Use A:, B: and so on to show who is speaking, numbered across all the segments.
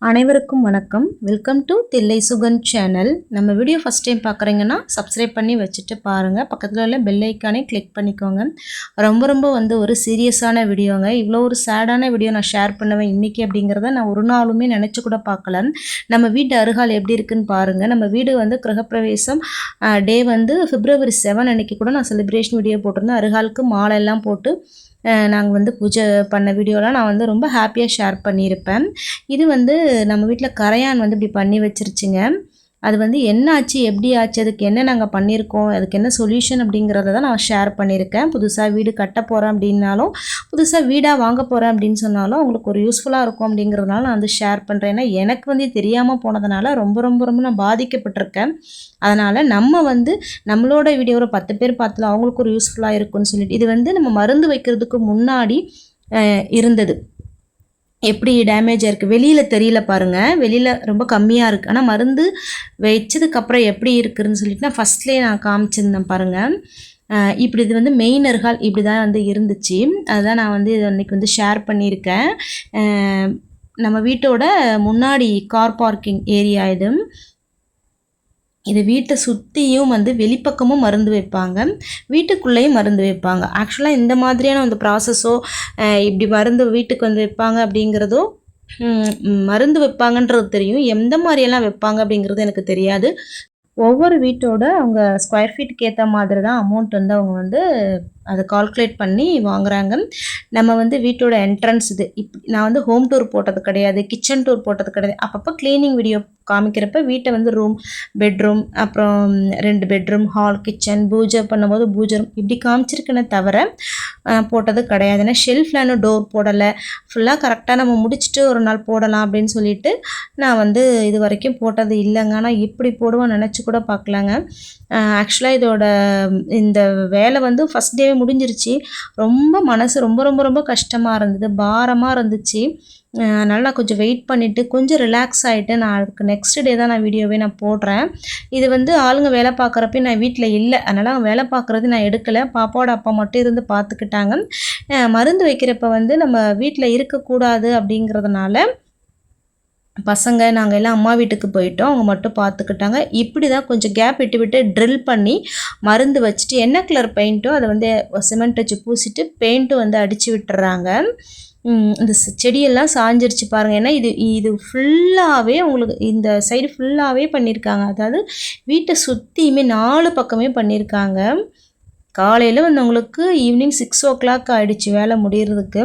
A: அனைவருக்கும் வணக்கம். Welcome to Thillai Sugan channel. நம்ம வீடியோ ஃபஸ்ட் டைம் பார்க்குறீங்கன்னா சப்ஸ்கிரைப் பண்ணி வச்சுட்டு பாருங்கள். பக்கத்தில் உள்ள பெல் ஐக்கானே கிளிக் பண்ணிக்கோங்க. ரொம்ப ஒரு சீரியஸான வீடியோங்க. இவ்வளோ ஒரு சேடான வீடியோ நான் ஷேர் பண்ணுவேன் இன்றைக்கி அப்படிங்கிறத நான் ஒரு நாளுமே நினச்சி கூட பார்க்கல. நம்ம வீட்டு அருகால் எப்படி இருக்குன்னு பாருங்கள். நம்ம வீடு கிரகப்பிரவேசம் டே February 7 அன்றைக்கி கூட நான் செலிப்ரேஷன் வீடியோ போட்டிருந்தேன். அருகாலுக்கு மாலை எல்லாம் போட்டு நாங்கள் பூஜை பண்ண வீடியோலாம் நான் ரொம்ப ஹாப்பியாக ஷேர் பண்ணியிருப்பேன். இது நம்ம வீட்டில் கரையான் இப்படி பண்ணி வச்சிருச்சுங்க. அது என்ன ஆச்சு, எப்படி ஆச்சு, அதுக்கு என்ன நாங்கள் பண்ணியிருக்கோம், அதுக்கு என்ன சொல்யூஷன் அப்படிங்கிறத தான் நான் ஷேர் பண்ணியிருக்கேன். புதுசாக வீடு கட்ட போகிறேன் அப்படின்னாலும், புதுசாக வீடாக வாங்க போகிறேன் அப்படின்னு சொன்னாலும் அவங்களுக்கு ஒரு யூஸ்ஃபுல்லாக இருக்கும் அப்படிங்கிறதுனால நான் ஷேர் பண்ணுறேன். ஏன்னா எனக்கு தெரியாமல் போனதுனால ரொம்ப நான் பாதிக்கப்பட்டிருக்கேன். அதனால் நம்ம நம்மளோட வீடியோ ஒரு 10 பேர் பார்த்துல அவங்களுக்கு ஒரு யூஸ்ஃபுல்லாக இருக்கும்னு சொல்லிட்டு இது நம்ம மருந்து வைக்கிறதுக்கு முன்னாடி இருந்தது. எப்படி டேமேஜ் ஆயிருக்கு வெளியில் தெரியல பாருங்கள். வெளியில் ரொம்ப கம்மியாக இருக்குது. ஆனால் மருந்து வச்சதுக்கப்புறம் எப்படி இருக்குதுன்னு சொல்லிட்டு நான் ஃபஸ்ட்லேயே நான் காமிச்சிருந்தேன் பாருங்கள். இப்படி இது மெயின் அருகால் இப்படி தான் இருந்துச்சு. அதுதான் நான் இது அன்றைக்கி ஷேர் பண்ணியிருக்கேன். நம்ம வீட்டோட முன்னாடி கார் பார்க்கிங் ஏரியா இது வீட்டை சுற்றியும் வெளிப்பக்கமும் மருந்து வைப்பாங்க, வீட்டுக்குள்ளேயும் மருந்து வைப்பாங்க. ஆக்சுவலாக இந்த மாதிரியான ப்ராசஸோ இப்படி மருந்து வீட்டுக்கு வைப்பாங்க அப்படிங்கிறதோ மருந்து வைப்பாங்கன்றது தெரியும். எந்த மாதிரியெல்லாம் வைப்பாங்க அப்படிங்கிறது எனக்கு தெரியாது. ஒவ்வொரு வீட்டோட அவங்க ஸ்கொயர் ஃபீட்டுக்கு ஏற்ற மாதிரி தான் அமௌண்ட் அவங்க அதை கால்குலேட் பண்ணி வாங்குறாங்க. நம்ம வீட்டோட என்ட்ரன்ஸ் நான் ஹோம் டூர் போட்டது கிடையாது, கிச்சன் டூர் போட்டது கிடையாது. அப்பப்போ க்ளீனிங் வீடியோ காமிக்கிறப்ப வீட்டை ரூம், பெட்ரூம், அப்புறம் 2 பெட்ரூம், ஹால், கிச்சன், பூஜை பண்ணும்போது பூஜை ரூம் இப்படி காமிச்சிருக்கேனே தவிர போட்டது கிடையாது. ஏன்னா ஷெல்ஃபில் டோர் போடலை. ஃபுல்லாக கரெக்டாக நம்ம முடிச்சுட்டு ஒரு நாள் போடலாம் அப்படின்னு சொல்லிட்டு நான் இது வரைக்கும் போட்டது இல்லைங்க. ஆனால் இப்படி போடுவோம் நினச்சி கூட பார்க்கலாங்க. ஆக்சுவலாக இதோட இந்த வேலை ஃபஸ்ட் டேவே முடிஞ்சிருச்சு. ரொம்ப மனசு ரொம்ப கஷ்டமாக இருந்தது, பாரமாக இருந்துச்சு. அதனால் நான் கொஞ்சம் வெயிட் பண்ணிவிட்டு கொஞ்சம் ரிலாக்ஸ் ஆகிட்டு நான் அதுக்கு நெக்ஸ்ட் டே தான் நான் வீடியோவே நான் போடுறேன். இது ஆளுங்க வேலை பார்க்குறப்ப நான் வீட்டில் இல்லை, அதனால் அவங்க வேலை பார்க்குறது நான் எடுக்கலை. பாப்பாவோட அப்பா மட்டும் இருந்து பார்த்துக்கிட்டாங்க. மருந்து வைக்கிறப்ப நம்ம வீட்டில் இருக்கக்கூடாது அப்படிங்கிறதுனால பசங்க நாங்கள் எல்லாம் அம்மா வீட்டுக்கு போயிட்டோம். அவங்க மட்டும் பார்த்துக்கிட்டாங்க. இப்படி தான் கொஞ்சம் கேப் விட்டு ட்ரில் பண்ணி மருந்து வச்சுட்டு என்ன கலர் பெயிண்ட்டோ அதை சிமெண்ட் வச்சு பூசிட்டு பெயிண்ட்டும் அடித்து விட்டுறாங்க. இந்த செடியெல்லாம் சாஞ்சிருச்சு பாருங்கள். ஏன்னா இது ஃபுல்லாகவே உங்களுக்கு இந்த சைடு ஃபுல்லாகவே பண்ணியிருக்காங்க. அதாவது வீட்டை சுற்றியுமே 4 பக்கமே பண்ணியிருக்காங்க. காலையில் உங்களுக்கு ஈவினிங் 6 o'clock ஆகிடுச்சு வேலை முடிகிறதுக்கு.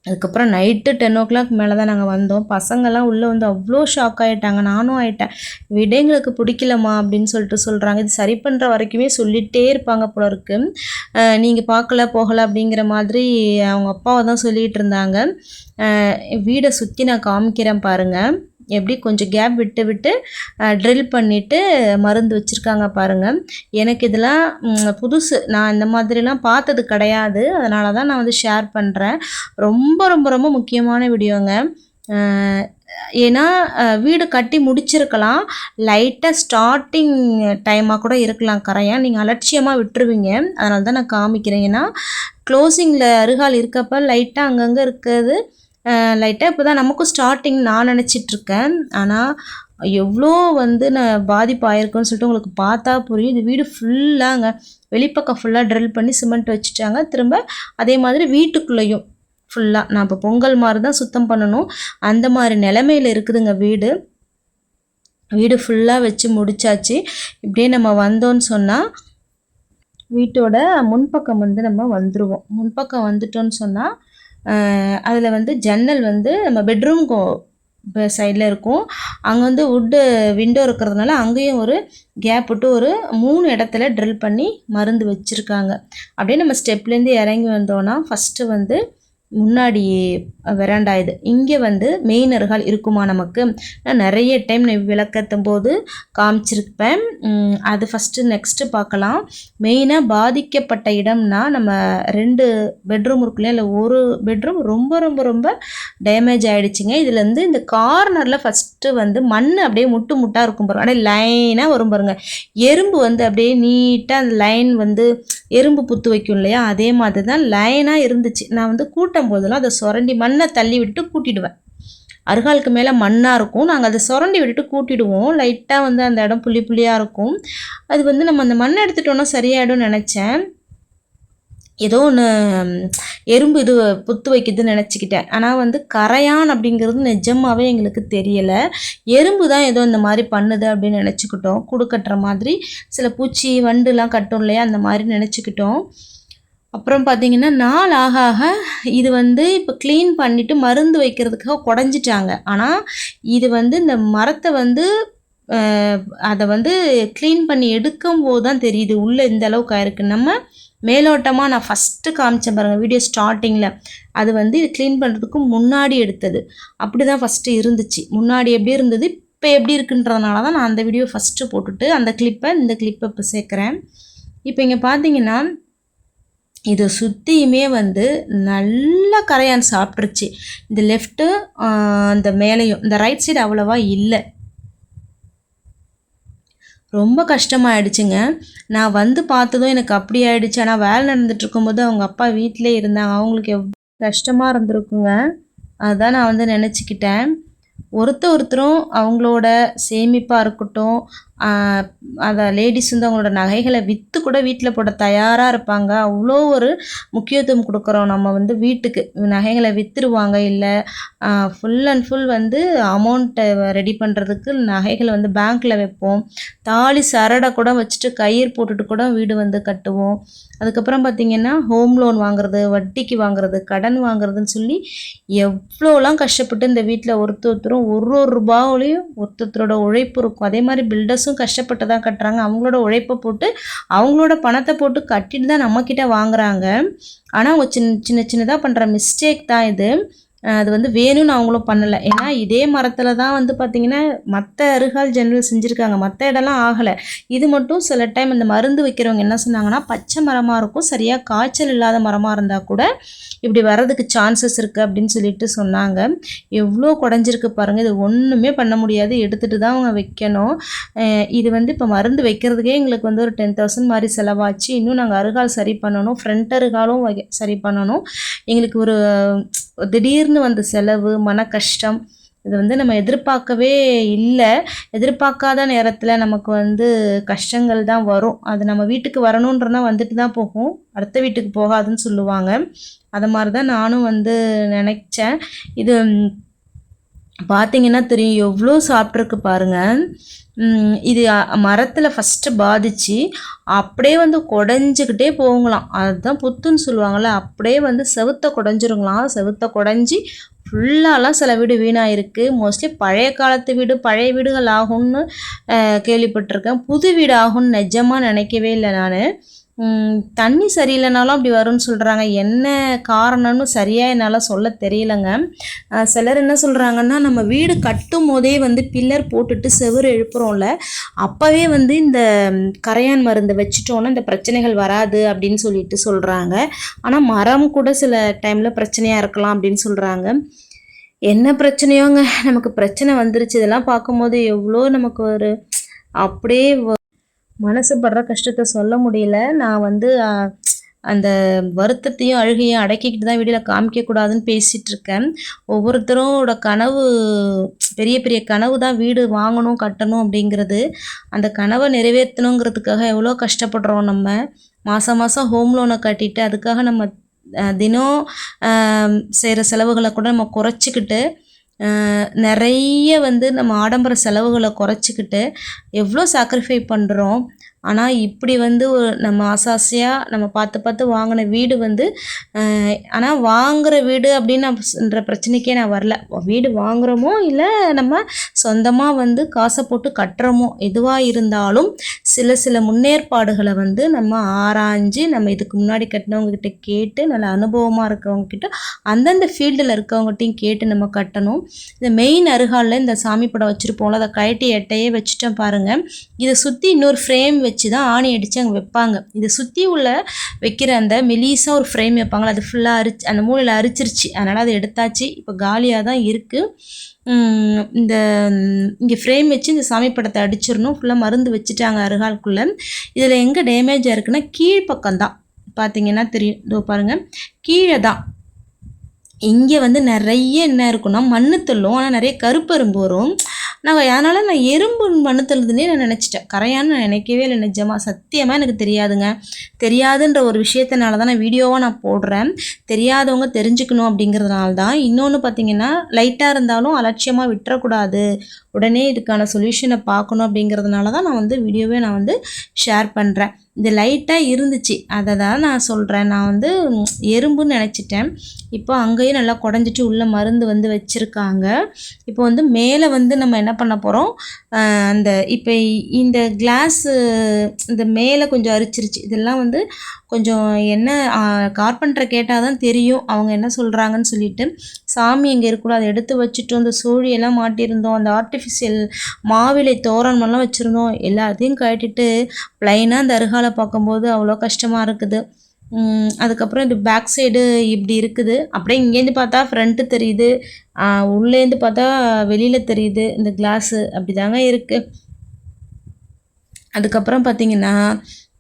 A: அதுக்கப்புறம் நைட்டு 10 o'clock மேலே தான் நாங்கள் வந்தோம். பசங்கள்லாம் உள்ளே அவ்வளோ ஷாக் ஆகிட்டாங்க, நானும் ஆகிட்டேன். வீடே எங்களுக்கு பிடிக்கலம்மா அப்படின்னு சொல்கிறாங்க. இது சரி பண்ணுற வரைக்குமே சொல்லிகிட்டே இருப்பாங்க போல இருக்குது. நீங்கள் பார்க்கல போகலை அப்படிங்கிற மாதிரி அவங்க அப்பாவை தான் சொல்லிகிட்டு இருந்தாங்க. வீடை சுற்றி நான் காமிக்கிறேன் பாருங்கள். எப்படி கொஞ்சம் கேப் விட்டு ட்ரில் பண்ணிவிட்டு மருந்து வச்சுருக்காங்க பாருங்கள். எனக்கு இதெல்லாம் புதுசு, நான் இந்த மாதிரிலாம் பார்த்தது கிடையாது. அதனால தான் நான் ஷேர் பண்ணுறேன். ரொம்ப முக்கியமான வீடியோங்க. ஏன்னா வீடு கட்டி முடிச்சிருக்கலாம், லைட்டாக ஸ்டார்டிங் டைமாக கூட இருக்கலாம் கரையான். நீங்கள் அலட்சியமாக விட்டுருவீங்க, அதனால தான் நான் காமிக்கிறேன். ஏன்னா க்ளோசிங்கில் அருகால் இருக்கப்போ லைட்டாக அங்கங்கே இருக்கிறது லைட்டாக இப்போ தான் நமக்கும் ஸ்டார்டிங் நான் நினச்சிட்ருக்கேன். ஆனால் எவ்வளோ நான் பாதிப்பு ஆயிருக்குன்னு சொல்லிட்டு உங்களுக்கு பார்த்தா புரியும். இது வீடு ஃபுல்லாங்க வெளிப்பக்கம் ஃபுல்லாக ட்ரில் பண்ணி சிமெண்ட் வச்சுட்டாங்க. திரும்ப அதே மாதிரி வீட்டுக்குள்ளேயும் ஃபுல்லாக நான் இப்போ பொங்கல் மாதிரி தான் சுத்தம் பண்ணணும், அந்த மாதிரி நிலமையில் இருக்குதுங்க வீடு. வீடு ஃபுல்லாக வச்சு முடிச்சாச்சு. இப்படியே நம்ம வந்தோன்னு சொன்னால் வீட்டோட முன்பக்கம் நம்ம வந்துடுவோம். முன்பக்கம் வந்துட்டோன்னு சொன்னால் அதில் ஜன்னல் நம்ம பெட்ரூம்க்கு சைடில் இருக்கும். அங்கே வுட்டு விண்டோ இருக்கிறதுனால அங்கேயும் ஒரு கேப் விட்டு ஒரு 3 இடத்துல ட்ரில் பண்ணி மருந்து வச்சுருக்காங்க. அப்படியே நம்ம ஸ்டெப்லேருந்து இறங்கி வந்தோன்னா ஃபஸ்ட்டு முன்னாடி வெராண்டா இது. இங்கே மெயின் அருகால் இருக்குமா நமக்கு. நான் நிறைய டைம் விளக்கத்தும் போது காமிச்சிருப்பேன். அது ஃபஸ்ட்டு நெக்ஸ்ட்டு பார்க்கலாம். மெயினாக பாதிக்கப்பட்ட இடம்னா நம்ம 2 பெட்ரூம் இருக்குல்ல, இல்லை ஒரு பெட்ரூம் ரொம்ப டேமேஜ் ஆகிடுச்சிங்க. இதுலேருந்து இந்த கார்னரில் ஃபஸ்ட்டு மண் அப்படியே முட்டாக இருக்கும் பாருங்க, அப்படியே லைனாக வரும் பாருங்கள். எறும்பு அப்படியே நீட்டாக அந்த லைன் எறும்பு புத்து வைக்கும் இல்லையா, அதே மாதிரி தான் லைனாக இருந்துச்சு. நான் கூட்டம் போதெல்லாம் அதை சுரண்டி மண்ணை தள்ளி விட்டு கூட்டிடுவேன். அருகாலுக்கு மேலே மண்ணாக இருக்கும். நாங்கள் அதை சுரண்டி விட்டுட்டு கூட்டிடுவோம். லைட்டாக வந்து அந்த இடம் புள்ளி புள்ளியாக இருக்கும். அது வந்து நம்ம அந்த மண்ணை எடுத்துட்டோன்னா சரியாயிடும்னு நினச்சேன். ஏதோ ஒன்று எறும்பு இது புத்து வைக்குதுன்னு நினச்சிக்கிட்டேன். ஆனால் வந்து கரையான் அப்படிங்கிறது நிஜமாகவே எங்களுக்கு தெரியலை. எறும்பு தான் ஏதோ இந்த மாதிரி பண்ணுது அப்படின்னு நினச்சிக்கிட்டோம். கூடு கட்டுற மாதிரி சில பூச்சி வண்டுலாம் கட்டும் இல்லையா, அந்த மாதிரி நினச்சிக்கிட்டோம். அப்புறம் பார்த்திங்கன்னா நாள் ஆக ஆக இது வந்து இப்போ க்ளீன் பண்ணிவிட்டு மருந்து வைக்கிறதுக்காக குடஞ்சிட்டாங்க. ஆனால் இது வந்து இந்த மரத்தை வந்து அதை வந்து க்ளீன் பண்ணி எடுக்கும்போது தான் தெரியுது உள்ளே இந்த அளவுக்கு ஆயிருக்கு. நம்ம மேலோட்டமாக நான் ஃபஸ்ட்டு காமிச்சேன் பாருங்கள் வீடியோ ஸ்டார்டிங்கில், அது வந்து இது க்ளீன் பண்ணுறதுக்கு முன்னாடி எடுத்தது. அப்படி தான் ஃபஸ்ட்டு இருந்துச்சு. முன்னாடி எப்படி இருந்தது இப்போ எப்படி இருக்குன்றதுனால தான் நான் அந்த வீடியோ ஃபஸ்ட்டு போட்டுட்டு அந்த கிளிப்பை இந்த கிளிப்பை இப்போ சேர்க்குறேன். இப்போ இங்கே பார்த்தீங்கன்னா இது சுற்றியுமே வந்து நல்லா கரையான் சாப்பிட்ருச்சு. இந்த லெஃப்ட்டு அந்த மேலேயும், இந்த ரைட் சைடு அவ்வளோவா இல்லை. ரொம்ப கஷ்டமாயிடுச்சுங்க. நான் வந்து பார்த்ததும் எனக்கு அப்படி ஆயிடுச்சு. ஆனால் வேலை நடந்துட்டு இருக்கும்போது அவங்க அப்பா வீட்டிலே இருந்தாங்க. அவங்களுக்கு எவ்வளோ கஷ்டமாக இருந்திருக்குங்க. அதுதான் நான் வந்து நினச்சிக்கிட்டேன். ஒருத்தரும் அவங்களோட சேமிப்பாக இருக்கட்டும், அதை லேடிஸ் வந்து அவங்களோட நகைகளை விற்று கூட வீட்டில் போட தயாராக இருப்பாங்க. அவ்வளோ ஒரு முக்கியத்துவம் கொடுக்குறோம் நம்ம வந்து வீட்டுக்கு. நகைகளை விற்றுருவாங்க, இல்லை ஃபுல் அண்ட் ஃபுல் வந்து அமௌண்ட்டை ரெடி பண்ணுறதுக்கு நகைகளை வந்து பேங்க்கில் வைப்போம். தாலி சரடை கூட வச்சுட்டு கயிறு போட்டுட்டு கூட வீடு வந்து கட்டுவோம். அதுக்கப்புறம் பார்த்திங்கன்னா ஹோம் லோன் வாங்குறது, வட்டிக்கு வாங்குறது, கடன் வாங்குறதுன்னு சொல்லி எவ்வளோலாம் கஷ்டப்பட்டு இந்த வீட்டில் ஒருத்தரும் ஒரு ரூபாவிலையும் ஒருத்தரோட உழைப்பு இருக்கும். அதே மாதிரி பில்டர்ஸும் கஷ்டப்பட்டு தான் கட்டுறாங்க. அவங்களோட உழைப்பை போட்டு அவங்களோட பணத்தை போட்டு கட்டிட்டு தான் நம்மக்கிட்ட வாங்குறாங்க. ஆனால் அவங்க சின்னதாக பண்ணுற மிஸ்டேக் தான் இது. அது வந்து வேணும்னு அவங்களும் பண்ணலை. ஏன்னா இதே மரத்தில் தான் வந்து பார்த்திங்கன்னா மற்ற அருகால் ஜன்னல் செஞ்சுருக்காங்க. மற்ற இடம்லாம் ஆகலை. இது மட்டும் சில டைம் இந்த மருந்து வைக்கிறவங்க என்ன சொன்னாங்கன்னா பச்சை மரமாக இருக்கும், சரியாக காய்ச்சல் இல்லாத மரமாக இருந்தால் கூட இப்படி வர்றதுக்கு சான்சஸ் இருக்குது அப்படின்னு சொல்லிட்டு சொன்னாங்க. எவ்வளோ குடஞ்சிருக்கு பாருங்கள். இது ஒன்றுமே பண்ண முடியாது, எடுத்துகிட்டு தான் அவங்க வைக்கணும். இது வந்து இப்போ மருந்து வைக்கிறதுக்கே எங்களுக்கு வந்து ஒரு 10,000 மாதிரி செலவாச்சு. இன்னும் நாங்கள் அருகால் சரி பண்ணணும், ஃப்ரண்ட் அருகாலும் சரி பண்ணணும். எங்களுக்கு ஒரு திடீர்னு வந்த செலவு, மன கஷ்டம், இது வந்து நம்ம எதிர்பார்க்கவே இல்லை. எதிர்பார்க்காத நேரத்தில் நமக்கு வந்து கஷ்டங்கள் தான் வரும். அது நம்ம வீட்டுக்கு வரணுன்றனா வந்துட்டு தான் போகும், அடுத்த வீட்டுக்கு போகாதுன்னு சொல்லுவாங்க. அது மாதிரி தான் நானும் வந்து நினச்சேன். இது பார்த்திங்கன்னா தெரியும் எவ்வளோ சாப்பிட்ருக்கு பாருங்கள். இது மரத்தில் ஃபஸ்ட்டு பாதிச்சு அப்படியே வந்து குடஞ்சிக்கிட்டே போகலாம். அதுதான் புத்துன்னு சொல்லுவாங்கள்ல, அப்படியே வந்து செவுத்தை குடஞ்சிருங்களாம். செவுத்தை குடஞ்சி ஃபுல்லாலாம் சில வீடு வீணாயிருக்கு. மோஸ்ட்லி பழைய காலத்து வீடு, பழைய வீடுகள் ஆகும்னு கேள்விப்பட்டிருக்கேன். புது வீடு ஆகும்னு நிஜமாக நினைக்கவே இல்லை நான். தண்ணி சரியில்லைனாலும் அப்படி வரும்னு சொல்கிறாங்க. என்ன காரணம்னு சரியாக என்னால் சொல்ல தெரியலைங்க. சிலர் என்ன சொல்கிறாங்கன்னா, நம்ம வீடு கட்டும் போதே வந்து பில்லர் போட்டுட்டு செவுறு எழுப்புறோம்ல, அப்போவே வந்து இந்த கரையான் மருந்து வச்சுட்டோன்னா இந்த பிரச்சனைகள் வராது அப்படின்னு சொல்லிட்டு சொல்கிறாங்க. ஆனால் மரம் கூட சில டைமில் பிரச்சனையாக இருக்கலாம் அப்படின்னு சொல்கிறாங்க. என்ன பிரச்சனையோங்க, நமக்கு பிரச்சனை வந்துருச்சு. இதெல்லாம் பார்க்கும்போது எவ்வளோ நமக்கு ஒரு அப்படியே மனசு படுற கஷ்டத்தை சொல்ல முடியல. நான் வந்து அந்த வருத்தத்தையும் அழுகையும் அடக்கிக்கிட்டு தான் வீடியோவில் காமிக்கக்கூடாதுன்னு பேசிகிட்ருக்கேன். ஒவ்வொருத்தரோட கனவு, பெரிய பெரிய கனவு தான் வீடு வாங்கணும் கட்டணும் அப்படிங்கிறது. அந்த கனவை நிறைவேற்றணுங்கிறதுக்காக எவ்வளோ கஷ்டப்படுறோம். நம்ம மாதம் ஹோம் லோனை கட்டிட்டு அதுக்காக நம்ம தினம் செய்கிற செலவுகளை கூட நம்ம குறைச்சிக்கிட்டு, நிறைய வந்து நம்ம ஆடம்பர செலவுகளை குறைச்சிக்கிட்டு எவ்வளோ சாக்ரிஃபை பண்ணுறோம். ஆனால் இப்படி வந்து நம்ம ஆசாசியாக நம்ம பார்த்து வாங்கின வீடு வந்து, ஆனால் வாங்குகிற வீடு அப்படின்ற பிரச்சனைக்கே நான் வரல. வீடு வாங்குகிறோமோ இல்லை நம்ம சொந்தமாக வந்து காசை போட்டு கட்டுறோமோ, எதுவாக இருந்தாலும் சில முன்னேற்பாடுகளை வந்து நம்ம ஆராய்ஞ்சு, நம்ம இதுக்கு முன்னாடி கட்டினவங்ககிட்ட கேட்டு, நல்ல அனுபவமாக இருக்கிறவங்கக்கிட்ட, அந்தந்த ஃபீல்டில் இருக்கவங்ககிட்டையும் கேட்டு நம்ம கட்டணும். இந்த மெயின் அருகாலில் இந்த சாமி படம் வச்சுருப்போம்ல, அதை கழட்டி எட்டையே வச்சுட்டேன் பாருங்கள். இதை சுற்றி இன்னொரு ஃப்ரேம் வச்சு தான் ஆணி அடித்து அங்கே வைப்பாங்க. இதை சுற்றி உள்ள வைக்கிற அந்த மெலிசாக ஒரு ஃப்ரேம் வைப்பாங்களா, அது ஃபுல்லாக அந்த மூலையில் அரிச்சிருச்சு. அதனால் அதை எடுத்தாச்சு. இப்போ காலியாக தான் இருக்குது. இங்கே ஃப்ரேம் வச்சு இந்த சாமி படத்தை அடிச்சிடணும். ஃபுல்லாக மருந்து வச்சுட்டாங்க அருகாலுக்குள்ளே. இதில் எங்கே டேமேஜாக இருக்குன்னா கீழ்ப்பக்கம் தான். பார்த்தீங்கன்னா தெரியும், இதோ பாருங்கள், கீழே தான். இங்கே வந்து நிறைய என்ன இருக்குன்னா மண்ணு தள்ளும், ஆனால் நிறைய கருப்பெரும்பு வரும். அதனால் நான் எறும்பு மண்ணு தள்ளுதுன்னே நான் நினச்சிட்டேன். கரையான்னு நான் நினைக்கவே இல்லை. நிஜமாக சத்தியமாக எனக்கு தெரியாதுங்க. தெரியாதுன்ற ஒரு விஷயத்தினால தான் நான் வீடியோவாக நான் போடுறேன். தெரியாதவங்க தெரிஞ்சுக்கணும் அப்படிங்கிறதுனால தான். இன்னொன்று பார்த்தீங்கன்னா, லைட்டாக இருந்தாலும் அலட்சியமாக விட்டுறக்கூடாது, உடனே இதுக்கான சொல்யூஷனை பார்க்கணும் அப்படிங்கிறதுனால தான் நான் வந்து வீடியோவே நான் வந்து ஷேர் பண்ணுறேன். இது லைட்டாக இருந்துச்சு, அதை தான் நான் சொல்கிறேன். நான் வந்து எறும்புன்னு நினச்சிட்டேன். இப்போ அங்கேயும் நல்லா குடஞ்சிட்டு உள்ளே மருந்து வந்து வச்சுருக்காங்க. இப்போ வந்து மேலே வந்து நம்ம என்ன பண்ண போகிறோம், அந்த இப்போ இந்த கிளாஸு இந்த மேலே கொஞ்சம் அரிச்சிருச்சு. இதெல்லாம் வந்து கொஞ்சம் என்ன கார்பெண்டரை கேட்டால் தான் தெரியும் அவங்க என்ன சொல்கிறாங்கன்னு சொல்லிட்டு. சாமி எங்கே இருக்கக்கூடாது அதை எடுத்து வச்சுட்டோம். இந்த சூழியெல்லாம் மாட்டியிருந்தோம், அந்த ஆர்டிஃபிஷியல் மாவிலை தோரணமெல்லாம் வச்சுருந்தோம். எல்லாத்தையும் கட்டிட்டு ப்ளைனாக அந்த அருகாலை பார்க்கும்போது அவ்வளோ கஷ்டமாக இருக்குது. அதுக்கப்புறம் இது பேக் சைடு இப்படி இருக்குது. அப்படியே இங்கேருந்து பார்த்தா ஃப்ரண்ட்டு தெரியுது, உள்ளேருந்து பார்த்தா வெளியில் தெரியுது இந்த கிளாஸு. அப்படி தாங்க இருக்குது. அதுக்கப்புறம் பார்த்திங்கன்னா,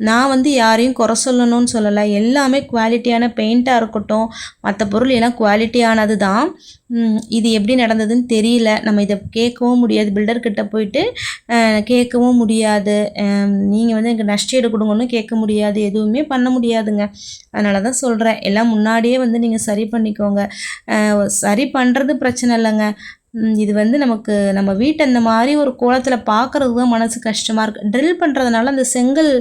A: நான் வந்து யாரையும் குறை சொல்லணும்னு சொல்லலை. எல்லாமே குவாலிட்டியான பெயிண்ட்டாக இருக்கட்டும், மற்ற பொருள் எல்லாம் குவாலிட்டியானது தான். இது எப்படி நடந்ததுன்னு தெரியல. நம்ம இதை கேட்கவும் முடியாது, பில்டர்கிட்ட போயிட்டு கேட்கவும் முடியாது. நீங்கள் வந்து எனக்கு நஷ்டஈடு கொடுங்கன்னு கேட்க முடியாது, எதுவுமே பண்ண முடியாதுங்க. அதனால தான் சொல்கிறேன், எல்லாம் முன்னாடியே வந்து நீங்கள் சரி பண்ணிக்கோங்க. சரி பண்ணுறது பிரச்சனை இல்லைங்க. இது வந்து நமக்கு நம்ம வீட்டை இந்த மாதிரி ஒரு கோலத்தில் பார்க்குறதுக்கு தான் மனசு கஷ்டமாக இருக்குது. ட்ரில் பண்ணுறதுனால அந்த செங்கல்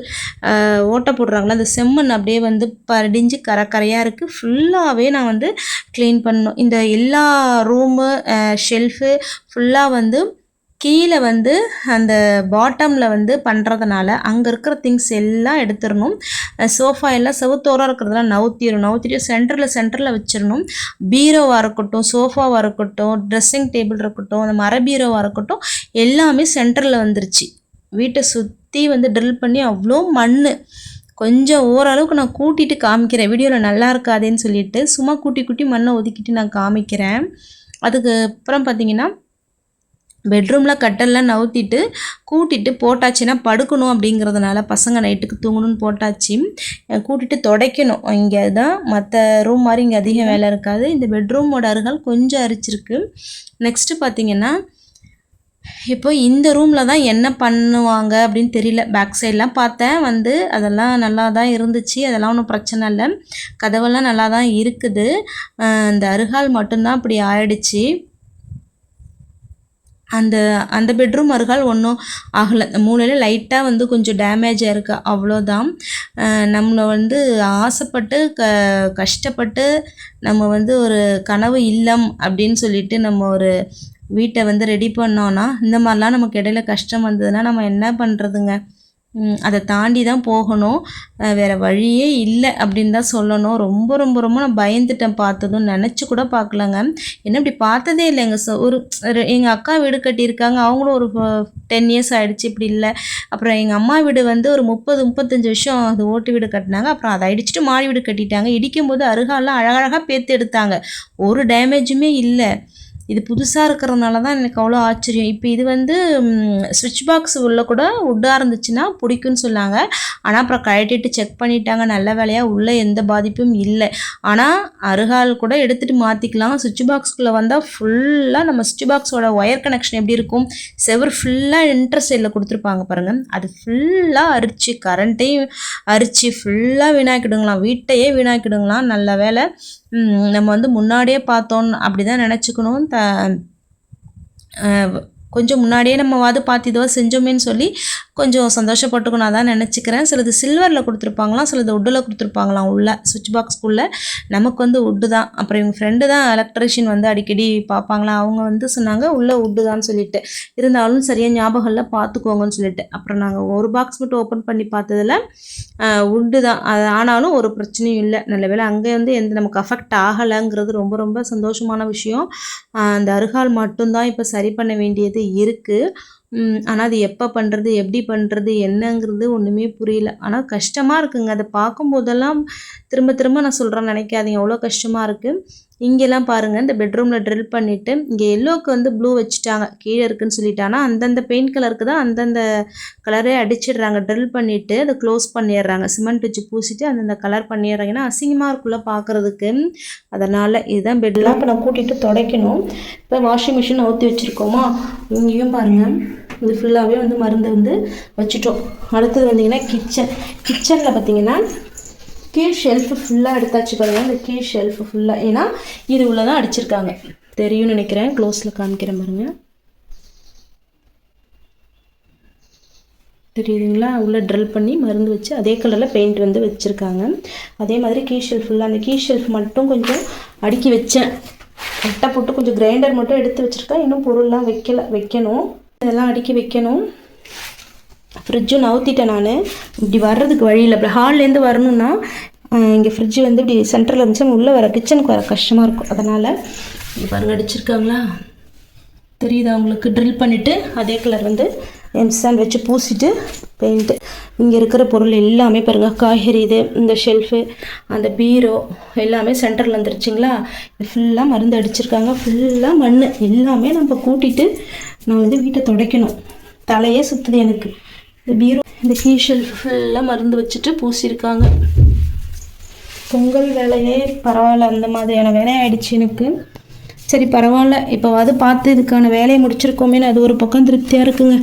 A: ஓட்டை போடுறாங்களா, அந்த செம்மண் அப்படியே வந்து படிஞ்சு கரையாக இருக்குது. ஃபுல்லாகவே நான் வந்து க்ளீன் பண்ணணும். இந்த எல்லா ரூமு ஷெல்ஃபு ஃபுல்லாக வந்து கீழே வந்து அந்த பாட்டமில் வந்து பண்ணுறதுனால அங்கே இருக்கிற திங்ஸ் எல்லாம் எடுத்துடணும். சோஃபா எல்லாம் செவுத்தோராக இருக்கிறதெல்லாம் நவுத்திட்டு சென்டரில் வச்சிடணும். பீரோவாக இருக்கட்டும், சோஃபாவாக இருக்கட்டும், ட்ரெஸ்ஸிங் டேபிள் இருக்கட்டும், அந்த மர பீரோவாக இருக்கட்டும், எல்லாமே சென்டரில் வந்துருச்சு. வீட்டை சுற்றி வந்து ட்ரில் பண்ணி அவ்வளோ மண். கொஞ்சம் ஓரளவுக்கு நான் கூட்டிகிட்டு காமிக்கிறேன், வீடியோவில் நல்லா இருக்காதேன்னு சொல்லிட்டு சும்மா கூட்டி மண்ணை ஒதுக்கிட்டு நான் காமிக்கிறேன். அதுக்கப்புறம் பார்த்திங்கன்னா, பெட்ரூமில் கட்டெல்லாம் நவுத்திட்டு கூட்டிகிட்டு போட்டாச்சுன்னா படுக்கணும் அப்படிங்கிறதுனால பசங்க நைட்டுக்கு தூங்கணும்னு போட்டாச்சு. கூட்டிகிட்டு துடைக்கணும். இங்கே தான் மற்ற ரூம் மாதிரி இங்கே அதிக வேலை இருக்காது. இந்த பெட்ரூமோட அருகால் கொஞ்சம் அரிச்சிருக்கு. நெக்ஸ்ட்டு பார்த்திங்கன்னா, இப்போ இந்த ரூமில் தான் என்ன பண்ணுவாங்க அப்படின்னு தெரியல. பேக் சைடெலாம் பார்த்தேன் வந்து, அதெல்லாம் நல்லா தான் இருந்துச்சு, அதெல்லாம் ஒன்றும் பிரச்சனை இல்லை. கதவெல்லாம் நல்லா தான் இருக்குது. இந்த அருகால் மட்டும்தான் அப்படி ஆயிடுச்சு. அந்த பெட்ரூம் அருகால் ஒன்றும் ஆகலை. மூலையில் லைட்டாக வந்து கொஞ்சம் டேமேஜாக இருக்குது, அவ்வளோதான். நம்மளை வந்து ஆசைப்பட்டு கஷ்டப்பட்டு நம்ம வந்து ஒரு கனவு இல்லம் அப்படின்னு சொல்லிட்டு நம்ம ஒரு வீட்டை வந்து ரெடி பண்ணோன்னா, இந்த மாதிரிலாம் நமக்கு இடையில கஷ்டம் வந்ததுன்னா நம்ம என்ன பண்ணுறதுங்க? அதை தாண்டி தான் போகணும். வேறு வழியே இல்லை அப்படின்னு தான் சொல்லணும். ரொம்ப ரொம்ப ரொம்ப நான் பயந்துட்டேன் பார்த்ததும். நினச்சி கூட பார்க்கலங்க. என்ன இப்படி பார்த்ததே இல்லைங்க. எங்கள் அக்கா வீடு கட்டியிருக்காங்க, அவங்களும் ஒரு 10 இயர்ஸ் ஆகிடுச்சு, இப்படி இல்லை. அப்புறம் எங்கள் அம்மா வீடு வந்து ஒரு 30-35 வருஷம் அது ஓட்டு வீடு கட்டினாங்க. அப்புறம் அதை இடிச்சிட்டு மாடி வீடு கட்டிட்டாங்க. இடிக்கும்போது அருகாலாம் அழகழகாக பேத்து எடுத்தாங்க, ஒரு டேமேஜுமே இல்லை. இது புதுசாக இருக்கிறதுனால தான் எனக்கு அவ்வளோ ஆச்சரியம். இப்போ இது வந்து ஸ்விட்ச் பாக்ஸ் உள்ளே கூட உட்டாக இருந்துச்சுன்னா பிடிக்குன்னு சொன்னாங்க. ஆனால் அப்புறம் கழட்டிட்டு செக் பண்ணிட்டாங்க, நல்ல வேலையாக உள்ளே எந்த பாதிப்பும் இல்லை. ஆனால் அருகால் கூட எடுத்துகிட்டு மாற்றிக்கலாம். ஸ்விட்ச் பாக்ஸ்குள்ளே வந்தால் ஃபுல்லாக நம்ம ஸ்விட்ச் பாக்ஸோட ஒயர் கனெக்ஷன் எப்படி இருக்கும், செவர் ஃபுல்லாக இன்டர் சைடில் கொடுத்துருப்பாங்க பாருங்கள், அது ஃபுல்லாக அரிச்சு கரண்ட்டையும் அரிச்சு ஃபுல்லாக வீணாக்கிடுங்களாம், வீட்டையே வீணாக்கிடுங்களாம். நல்ல வேலை நம்ம வந்து முன்னாடியே பார்த்தோன்னு அப்படி தான் நினச்சிக்கணும். கொஞ்சம் முன்னாடியே நம்ம பார்த்து இதுவாக செஞ்சோமேன்னு சொல்லி கொஞ்சம் சந்தோஷப்பட்டுக்கணும், அதான் நினச்சிக்கிறேன். சிலது சில்வரில் கொடுத்துருப்பாங்களாம், சிலது உட்டில் கொடுத்துருப்பாங்களாம். உள்ள சுவிட்ச் பாக்ஸ்க்குள்ளே நமக்கு வந்து உட்டு தான். அப்புறம் எங்கள் ஃப்ரெண்டு தான் எலக்ட்ரிஷியன் வந்து அடிக்கடி பார்ப்பாங்களாம், அவங்க வந்து சொன்னாங்க உள்ளே உட்டு தான் சொல்லிட்டு. இருந்தாலும் சரியாக ஞாபகம் இல்லை, பார்த்துக்கோங்கன்னு சொல்லிட்டு. அப்புறம் நாங்கள் ஒரு பாக்ஸ் மட்டும் ஓப்பன் பண்ணி பார்த்ததில் உட்டு தான். அது ஆனாலும் ஒரு பிரச்சனையும் இல்லை, நல்ல வேளை. அங்கே வந்து எந்த நமக்கு அஃபெக்ட் ஆகலைங்கிறது ரொம்ப ரொம்ப சந்தோஷமான விஷயம். அந்த அருகால் மட்டும்தான் இப்போ சரி பண்ண வேண்டியது இருக்குது. ஆனால் அது எப்போ பண்ணுறது, எப்படி பண்ணுறது, என்னங்கிறது ஒன்றுமே புரியல. ஆனால் கஷ்டமாக இருக்குங்க. அதை பார்க்கும்போதெல்லாம் திரும்ப திரும்ப நான் சொல்கிறேன்னு நினைக்காதீங்க. அவ்வளோ கஷ்டமாக இருக்குது. இங்கெல்லாம் பாருங்கள், இந்த பெட்ரூமில் ட்ரில் பண்ணிவிட்டு இங்கே எல்லோவுக்கு வந்து ப்ளூ வச்சுட்டாங்க. கீழே இருக்குதுன்னு சொல்லிட்டாங்கன்னா அந்தந்த பெயிண்ட் கலருக்கு தான் அந்தந்த கலரே அடிச்சிடுறாங்க. ட்ரில் பண்ணிவிட்டு அதை க்ளோஸ் பண்ணிடுறாங்க. சிமெண்ட் வச்சு பூசிட்டு அந்தந்த கலர் பண்ணிடுறாங்க. ஏன்னா அசிங்கமாக இருக்குள்ள பார்க்குறதுக்கு. அதனால் இதுதான் பெட்லாம் இப்போ நான் கூட்டிகிட்டு துடைக்கணும். இப்போ வாஷிங் மிஷின் ஊற்றி வச்சுருக்கோமா, இங்கேயும் பாருங்கள் இது ஃபுல்லாகவே வந்து மருந்து வந்து வச்சுட்டோம். அடுத்தது வந்தீங்கன்னா கிச்சனில் பார்த்தீங்கன்னா கீழ் ஷெல்ஃபு ஃபுல்லாக எடுத்தாச்சு பாருங்கள். இந்த கீழ் ஷெல்ஃபு ஃபுல்லாக, ஏன்னா இது உள்ள தான் அடிச்சிருக்காங்க. தெரியும்னு நினைக்கிறேன், க்ளோஸில் காமிக்கிறேன் பாருங்கள். தெரியுதுங்களா? உள்ளே ட்ரில் பண்ணி மருந்து வச்சு அதே கலரில் பெயிண்ட் வந்து வச்சுருக்காங்க. அதே மாதிரி கீ ஷெல்ஃப் ஃபுல்லாக, அந்த கீ ஷெல்ஃப் மட்டும் கொஞ்சம் அடுக்கி வச்சேன். கட்டை போட்டு கொஞ்சம் கிரைண்டர் மட்டும் எடுத்து வச்சுருக்கேன். இன்னும் பொருள்லாம் வைக்கணும். இதெல்லாம் அடுக்கி வைக்கணும். ஃப்ரிட்ஜும் நவுத்திட்டேன் நான். இப்படி வர்றதுக்கு வழியில் இப்படி ஹால்லேருந்து வரணுன்னா இங்கே ஃப்ரிட்ஜு வந்து இப்படி சென்டரில் இருந்துச்சு, உள்ளே வர கிச்சனுக்கு வர கஷ்டமாக இருக்கும். அதனால் இப்படி பாருங்கள் அடிச்சிருக்காங்களா, தெரியுதா உங்களுக்கு? ட்ரில் பண்ணிவிட்டு அதே கலர் வந்து எம்சாண்ட் வச்சு பூசிட்டு பெயிண்ட்டு. இங்கே இருக்கிற பொருள் எல்லாமே பாருங்கள், காய்கறி இது, இந்த ஷெல்ஃபு, அந்த பீரோ எல்லாமே சென்டரில் வந்துருச்சுங்களா. இது ஃபுல்லாக மருந்து அடிச்சிருக்காங்க, ஃபுல்லாக மண். எல்லாமே நம்ம கூட்டிகிட்டு நான் வந்து வீட்டை துடைக்கணும். தலையே சுற்றுது எனக்கு. இந்த பீரோ, இந்த கீ ஷெல்ஃப் ஃபுல்லாக மருந்து வச்சுட்டு பூசியிருக்காங்க. பொங்கல் வேலையே பரவாயில்ல, அந்த மாதிரியான வேலையாயிடுச்சு எனக்கு. சரி பரவாயில்ல, இப்போவாது பார்த்து இதுக்கான வேலையை முடிச்சிருக்கோமேனு அது ஒரு பக்கம் திருப்தியாக இருக்குங்க.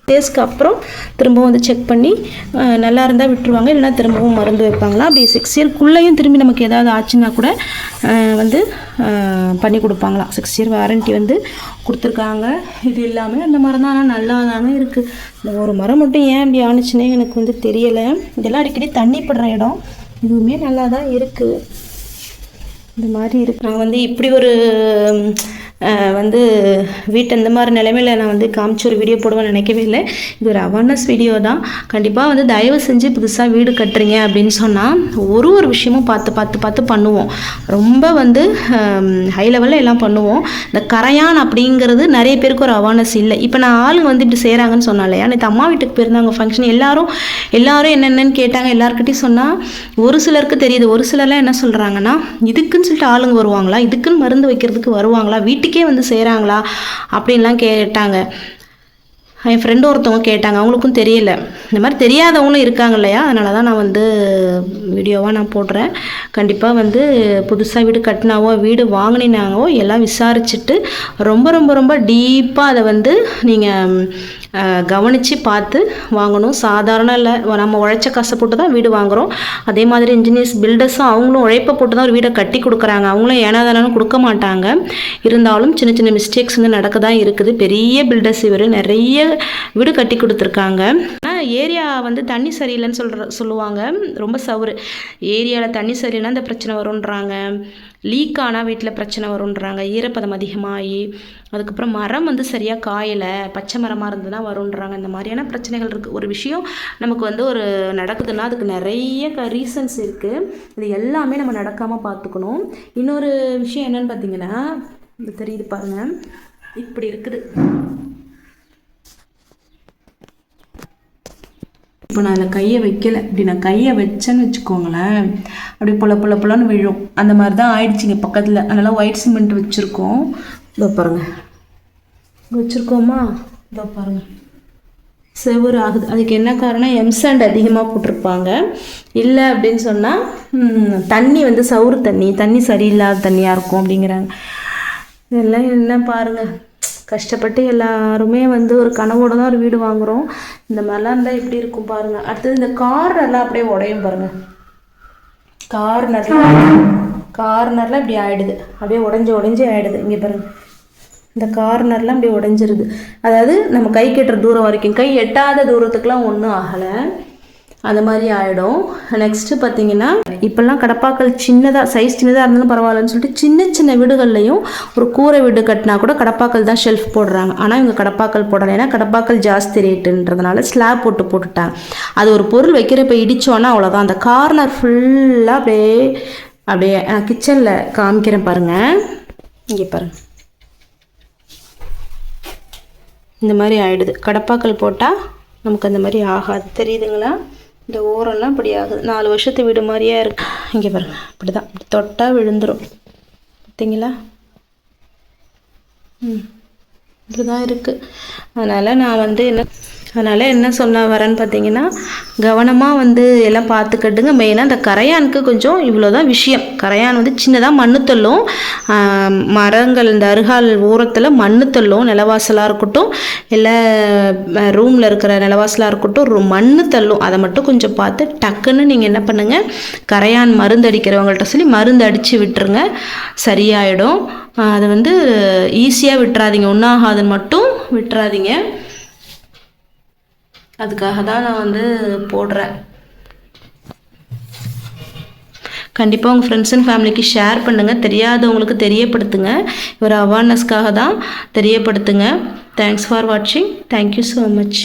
A: டேஸ்க்கு அப்புறம் திரும்பவும் வந்து செக் பண்ணி நல்லா இருந்தால் விட்டுருவாங்க, இல்லைனா திரும்பவும் மருந்து வைப்பாங்களா. அப்படி 6 இயர்க்குள்ளேயும் திரும்பி நமக்கு ஏதாவது ஆச்சுன்னா கூட வந்து பண்ணி கொடுப்பாங்களாம். 6 இயர் வாரண்ட்டி வந்து கொடுத்துருக்காங்க. இது எல்லாமே அந்த மரம் தான், ஆனால் நல்லா தானே இருக்குது. இந்த ஒரு மரம் மட்டும் ஏன் இப்படி ஆணுச்சுன்னே எனக்கு வந்து தெரியலை. இதெல்லாம் அடிக்கடி தண்ணி படுற இடம், இதுவுமே நல்லா தான் இருக்குது. இந்த மாதிரி இருக்கு. நான் வந்து இப்படி ஒரு வந்து வீட்டை இந்த மாதிரி நிலைமையில் நான் வந்து காமிச்சு ஒரு வீடியோ போடுவேன்னு நினைக்கவே இல்லை. இது ஒரு அவேர்னஸ் வீடியோ தான். கண்டிப்பாக வந்து தயவு செஞ்சு புதுசாக வீடு கட்டுறீங்க அப்படின்னு சொன்னால் ஒரு விஷயமும் பார்த்து பண்ணுவோம். ரொம்ப வந்து ஹை லெவலில் எல்லாம் பண்ணுவோம். இந்த கரையான் அப்படிங்கிறது நிறைய பேருக்கு ஒரு அவேர்னஸ் இல்லை. இப்போ நான் ஆளுங்க வந்து இப்படி செய்கிறாங்கன்னு சொன்னாலையா, நேற்று அம்மா வீட்டுக்கு போயிருந்தாங்க ஃபங்க்ஷன். எல்லாரும் என்னென்னு கேட்டாங்க. எல்லாருக்கிட்டையும் சொன்னால் ஒரு சிலருக்கு தெரியுது. ஒரு சிலர்லாம் என்ன சொல்கிறாங்கன்னா, இதுக்குன்னு சொல்லிட்டு ஆளுங்க வருவாங்களா, இதுக்குன்னு மருந்து வைக்கிறதுக்கு வருவாங்களா, வீட்டுக்கே வந்து செய்கிறாங்களா அப்படின்லாம் கேட்டாங்க. என் ஃப்ரெண்டு ஒருத்தவங்க கேட்டாங்க, அவங்களுக்கும் தெரியல. இந்த மாதிரி தெரியாதவங்களும் இருக்காங்க இல்லையா, அதனால தான் நான் வந்து வீடியோவாக நான் போடுறேன். கண்டிப்பாக வந்து புதுசாக வீடு கட்டினாவோ வீடு வாங்கினாவோ எல்லாம் விசாரிச்சுட்டு ரொம்ப ரொம்ப ரொம்ப டீப்பாக அதை வந்து நீங்கள் கவனித்து பார்த்து வாங்கணும். சாதாரண இல்லை, நம்ம உழைச்ச காசை போட்டு தான் வீடு வாங்குகிறோம். அதே மாதிரி இன்ஜினியர்ஸ் பில்டர்ஸும் அவங்களும் உழைப்பை போட்டு தான் ஒரு வீடை கட்டி கொடுக்குறாங்க. அவங்களும் ஏனாதானும் கொடுக்க மாட்டாங்க. இருந்தாலும் சின்ன சின்ன மிஸ்டேக்ஸ் வந்து நடக்க தான் இருக்குது. பெரிய பில்டர்ஸ் இவர் நிறைய வீடு கட்டி கொடுத்துருக்காங்க. ஆனால் ஏரியா வந்து தண்ணி சரியில்லைன்னு சொல்லுவாங்க. ரொம்ப சவுறு ஏரியாவில் தண்ணி சரியில்லைன்னா இந்த பிரச்சனை வரும்ன்றாங்க. லீக் ஆனால் வீட்டில் பிரச்சனை வரும்ன்றாங்க. ஈரப்பதம் அதிகமாகி, அதுக்கப்புறம் மரம் வந்து சரியாக காயலை, பச்சை மரமாக இருந்ததுன்னா வரும்ன்றாங்க. இந்த மாதிரியான பிரச்சனைகள் இருக்குது. ஒரு விஷயம் நமக்கு வந்து ஒரு நடக்குதுன்னா அதுக்கு நிறைய ரீசன்ஸ் இருக்குது. இது எல்லாமே நம்ம நடக்காமல் பார்த்துக்கணும். இன்னொரு விஷயம் என்னென்னு பார்த்தீங்கன்னா, இது தெரியுது பாருங்கள், இப்படி இருக்குது. இப்போ நான் அதில் கையை வைக்கலை. இப்படி நான் கையை வச்சேன்னு வச்சுக்கோங்களேன், அப்படி பொலன்னு விழும். அந்த மாதிரி தான் ஆயிடுச்சிங்க பக்கத்தில். அதனால் ஒயிட் சிமெண்ட் வச்சுருக்கோம். இதோ பாருங்கள், வச்சுருக்கோமா, இதோ பாருங்கள் செவுறு ஆகுது. அதுக்கு என்ன காரணம், எம்சாண்ட் அதிகமாக போட்டிருப்பாங்க. இல்லை அப்படின்னு சொன்னால் தண்ணி வந்து சவுறு தண்ணி சரியில்லாத தண்ணியாக இருக்கும் அப்படிங்கிறாங்க. இதெல்லாம் என்ன பாருங்கள், கஷ்டப்பட்டு எல்லாருமே வந்து ஒரு கனவோடு தான் ஒரு வீடு வாங்குகிறோம். இந்த மாதிரிலாம் இருந்தால் எப்படி இருக்கும் பாருங்கள். அடுத்தது இந்த கார்னர்லாம் அப்படியே உடையும் பாருங்கள். கார்னர்லாம் இப்படி ஆகிடுது, அப்படியே உடஞ்சி ஆகிடுது. இங்கே பாருங்கள், இந்த கார்னர்லாம் அப்படியே உடஞ்சிருது. அதாவது நம்ம கை கட்டுற தூரம் வரைக்கும், கை எட்டாத தூரத்துக்குலாம் ஒன்றும் ஆகலை, அந்த மாதிரி ஆகிடும். நெக்ஸ்ட்டு பார்த்தீங்கன்னா, இப்போல்லாம் கடப்பாக்கள் சைஸ் சின்னதாக இருந்தாலும் பரவாயில்லன்னு சொல்லிட்டு சின்ன வீடுகள்லையும் ஒரு கூரை வீடு கட்டினா கூட கடப்பாக்கள் தான் ஷெல்ஃப் போடுறாங்க. ஆனால் இவங்க கடப்பாக்கள் போடலை. ஏன்னா கடப்பாக்கள் ஜாஸ்தி ரேட்டுன்றதுனால ஸ்லாப் போட்டுட்டாங்க. அது ஒரு பொருள் வைக்கிறப்ப இடித்தோன்னா அவ்வளோதான். அந்த கார்னர் ஃபுல்லாக அப்படியே கிச்சனில் காமிக்கிறேன் பாருங்கள். இங்கே பாருங்கள், இந்த மாதிரி ஆகிடுது. கடப்பாக்கல் போட்டால் நமக்கு அந்த மாதிரி ஆகாது. தெரியுதுங்களா? இந்த ஓரெல்லாம் இப்படி ஆகுது. 4 வருஷத்து வீடு மாதிரியே இருக்குது. இங்கே பாருங்கள், இப்படி தான், இப்படி தொட்டால் விழுந்துடும். பார்த்தீங்களா? இப்படி தான் இருக்குது. அதனால் நான் என்ன சொல்ல வரேன்னு பார்த்தீங்கன்னா, கவனமாக எல்லாம் பார்த்துக்கட்டுங்க. மெயினாக இந்த கரையானுக்கு கொஞ்சம் இவ்வளோ தான் விஷயம். கரையான் சின்னதாக மண்ணு தள்ளும். மரங்கள் இந்த அருகால் ஓரத்தில் மண்ணு தள்ளும். நிலவாசலாக இருக்கட்டும், இல்லை ரூமில் இருக்கிற நிலவாசலாக இருக்கட்டும், மண்ணு தள்ளும். அதை மட்டும் கொஞ்சம் பார்த்து டக்குன்னு நீங்கள் என்ன பண்ணுங்கள், கரையான் மருந்து அடிக்கிறவங்கள்ட்ட சொல்லி மருந்து அடித்து விட்டுருங்க, சரியாயிடும். அதை ஈஸியாக விட்டுறாதீங்க, ஒன்றாகாதுன்னு மட்டும் விட்டுறாதீங்க. அதுக்காக தான் நான் போடுறேன். கண்டிப்பாக உங்கள் ஃப்ரெண்ட்ஸ் அண்ட் ஃபேமிலிக்கு ஷேர் பண்ணுங்கள். தெரியாதவங்களுக்கு தெரியப்படுத்துங்க. ஒரு அவேர்னஸ்க்காக தான் தெரியப்படுத்துங்க. தேங்க்ஸ் ஃபார் வாட்சிங். Thank you so much.